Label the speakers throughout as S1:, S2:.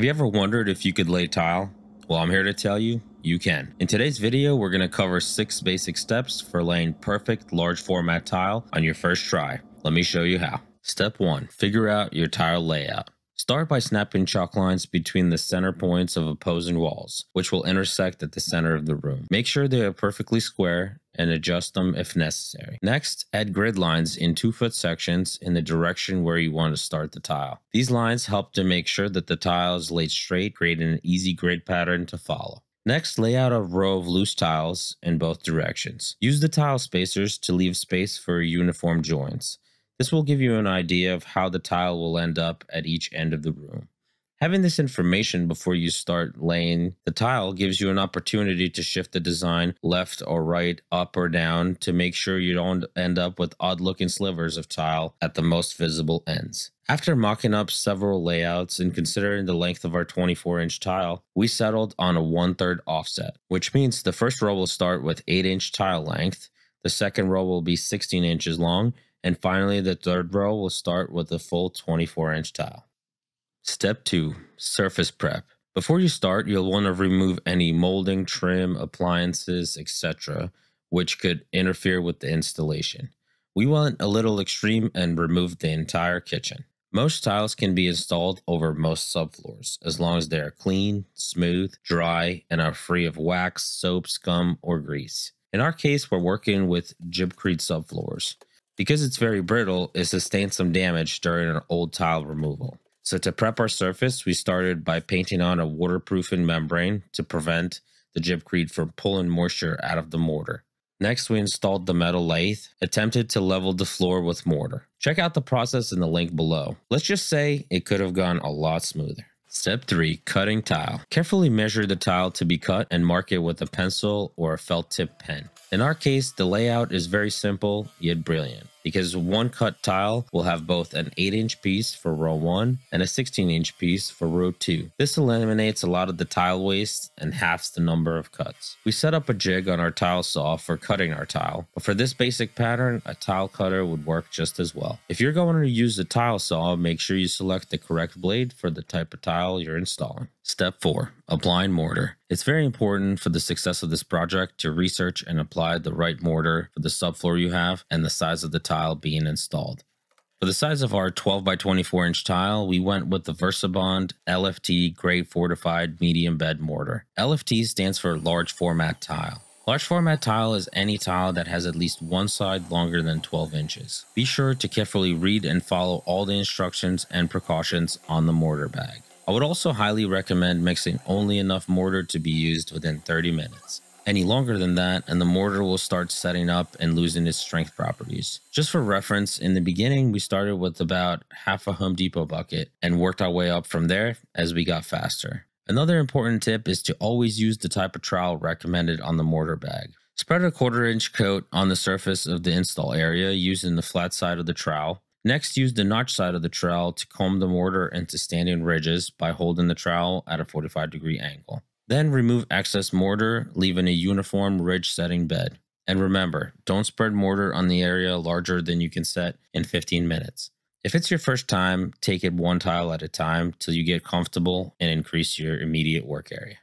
S1: Have you ever wondered if you could lay tile? Well, I'm here to tell you, you can. In today's video, we're going to cover 6 basic steps for laying perfect large format tile on your first try. Let me show you how. Step 1. Figure out your tile layout. Start by snapping chalk lines between the center points of opposing walls, which will intersect at the center of the room. Make sure they are perfectly square and adjust them if necessary. Next, add grid lines in 2-foot sections in the direction where you want to start the tile. These lines help to make sure that the tile is laid straight, creating an easy grid pattern to follow. Next, lay out a row of loose tiles in both directions. Use the tile spacers to leave space for uniform joints. This will give you an idea of how the tile will end up at each end of the room. Having this information before you start laying the tile gives you an opportunity to shift the design left or right, up or down to make sure you don't end up with odd-looking slivers of tile at the most visible ends. After mocking up several layouts and considering the length of our 24-inch tile, we settled on a 1/3 offset, which means the first row will start with 8-inch tile length, the second row will be 16 inches long, and finally the third row will start with a full 24-inch tile. Step 2. Surface prep. Before you start, you'll want to remove any molding, trim, appliances, etc., which could interfere with the installation. We went a little extreme and removed the entire kitchen. Most tiles can be installed over most subfloors, as long as they are clean, smooth, dry, and are free of wax, soap, scum, or grease. In our case, we're working with gypcrete subfloors. Because it's very brittle, it sustained some damage during an old tile removal. So to prep our surface, we started by painting on a waterproofing membrane to prevent the gypcrete from pulling moisture out of the mortar. Next, we installed the metal lathe, attempted to level the floor with mortar. Check out the process in the link below. Let's just say it could have gone a lot smoother. Step 3. Cutting tile. Carefully measure the tile to be cut and mark it with a pencil or a felt tip pen. In our case, the layout is very simple yet brilliant, because one cut tile will have both an 8-inch piece for row 1 and a 16-inch piece for row 2. This eliminates a lot of the tile waste and halves the number of cuts. We set up a jig on our tile saw for cutting our tile, but for this basic pattern, a tile cutter would work just as well. If you're going to use a tile saw, make sure you select the correct blade for the type of tile you're installing. Step 4. Applying mortar. It's very important for the success of this project to research and apply the right mortar for the subfloor you have and the size of the tile being installed. For the size of our 12 by 24 inch tile, we went with the VersaBond LFT grade fortified medium bed mortar. LFT stands for large format tile. Large format tile is any tile that has at least one side longer than 12 inches. Be sure to carefully read and follow all the instructions and precautions on the mortar bag. I would also highly recommend mixing only enough mortar to be used within 30 minutes. Any longer than that, and the mortar will start setting up and losing its strength properties. Just for reference, in the beginning, we started with about half a Home Depot bucket and worked our way up from there as we got faster. Another important tip is to always use the type of trowel recommended on the mortar bag. Spread a 1/4 inch coat on the surface of the install area using the flat side of the trowel. Next, use the notch side of the trowel to comb the mortar into standing ridges by holding the trowel at a 45-degree angle. Then remove excess mortar, leaving a uniform ridge setting bed. And remember, don't spread mortar on the area larger than you can set in 15 minutes. If it's your first time, take it one tile at a time till you get comfortable and increase your immediate work area.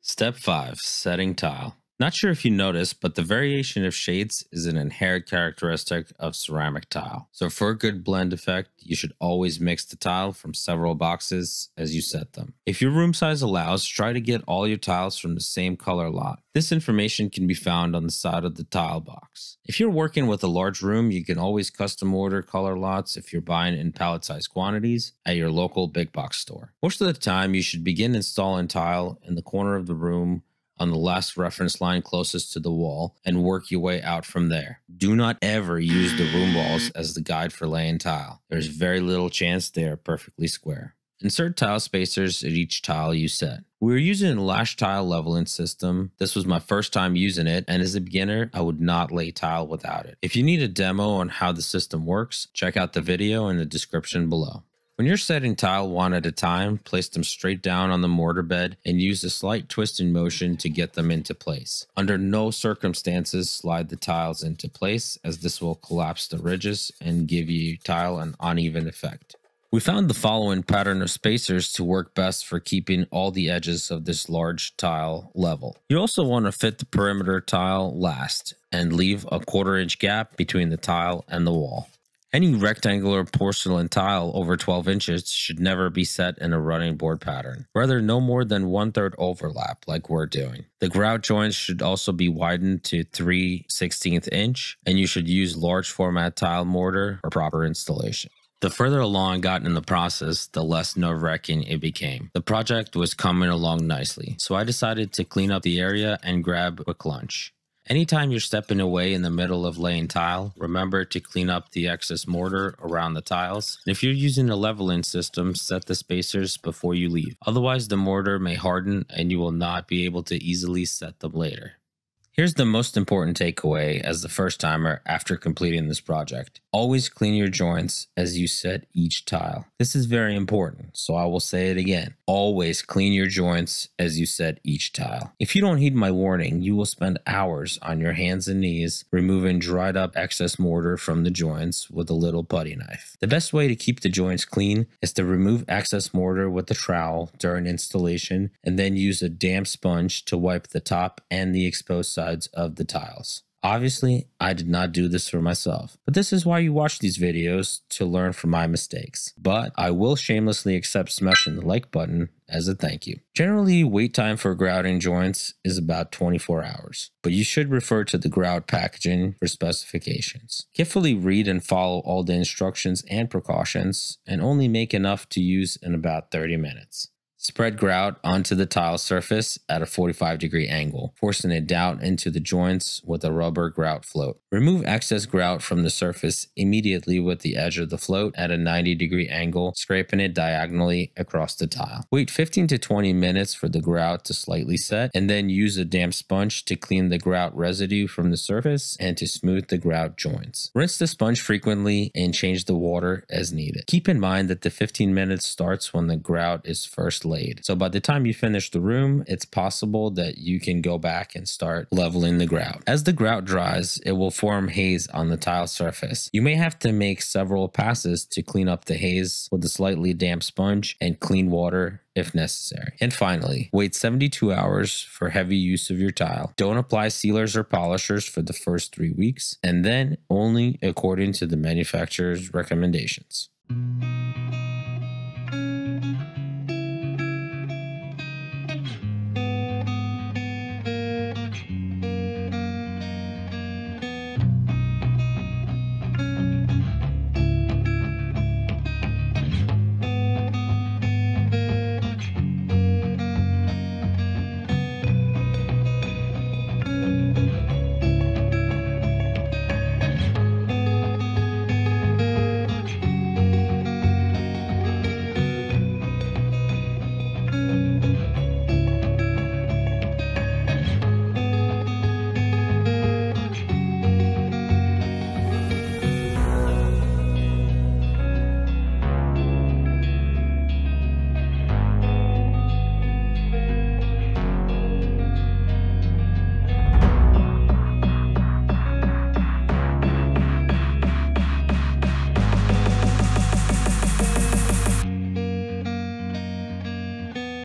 S1: Step 5. Setting tile. Not sure if you noticed, but the variation of shades is an inherent characteristic of ceramic tile. So for a good blend effect, you should always mix the tile from several boxes as you set them. If your room size allows, try to get all your tiles from the same color lot. This information can be found on the side of the tile box. If you're working with a large room, you can always custom order color lots if you're buying in pallet-sized quantities at your local big box store. Most of the time, you should begin installing tile in the corner of the room on the last reference line closest to the wall and work your way out from there. Do not ever use the room walls as the guide for laying tile. There's very little chance they are perfectly square. Insert tile spacers at each tile you set. We were using a lash tile leveling system. This was my first time using it, and as a beginner, I would not lay tile without it. If you need a demo on how the system works, check out the video in the description below. When you're setting tile one at a time, place them straight down on the mortar bed and use a slight twisting motion to get them into place. Under no circumstances slide the tiles into place, as this will collapse the ridges and give you tile an uneven effect. We found the following pattern of spacers to work best for keeping all the edges of this large tile level. You also want to fit the perimeter tile last and leave a 1/4 inch gap between the tile and the wall. Any rectangular porcelain tile over 12 inches should never be set in a running board pattern. Rather, no more than 1/3 overlap like we're doing. The grout joints should also be widened to 3/16 inch, and you should use large format tile mortar for proper installation. The further along I got in the process, the less nerve-wracking it became. The project was coming along nicely, so I decided to clean up the area and grab a quick lunch. Anytime you're stepping away in the middle of laying tile, remember to clean up the excess mortar around the tiles. And if you're using a leveling system, set the spacers before you leave. Otherwise, the mortar may harden and you will not be able to easily set them later. Here's the most important takeaway as the first timer after completing this project. Always clean your joints as you set each tile. This is very important, so I will say it again. Always clean your joints as you set each tile. If you don't heed my warning, you will spend hours on your hands and knees removing dried up excess mortar from the joints with a little putty knife. The best way to keep the joints clean is to remove excess mortar with a trowel during installation and then use a damp sponge to wipe the top and the exposed sides of the tiles. Obviously, I did not do this for myself, but this is why you watch these videos, to learn from my mistakes. But I will shamelessly accept smashing the like button as a thank you. Generally, wait time for grouting joints is about 24 hours, but you should refer to the grout packaging for specifications. Carefully read and follow all the instructions and precautions, and only make enough to use in about 30 minutes. Spread grout onto the tile surface at a 45-degree angle, forcing it down into the joints with a rubber grout float. Remove excess grout from the surface immediately with the edge of the float at a 90-degree angle, scraping it diagonally across the tile. Wait 15 to 20 minutes for the grout to slightly set, and then use a damp sponge to clean the grout residue from the surface and to smooth the grout joints. Rinse the sponge frequently and change the water as needed. Keep in mind that the 15 minutes starts when the grout is first laid. So by the time you finish the room, it's possible that you can go back and start leveling the grout. As the grout dries, it will form haze on the tile surface. You may have to make several passes to clean up the haze with a slightly damp sponge and clean water if necessary. And finally, wait 72 hours for heavy use of your tile. Don't apply sealers or polishers for the first 3 weeks, and then only according to the manufacturer's recommendations.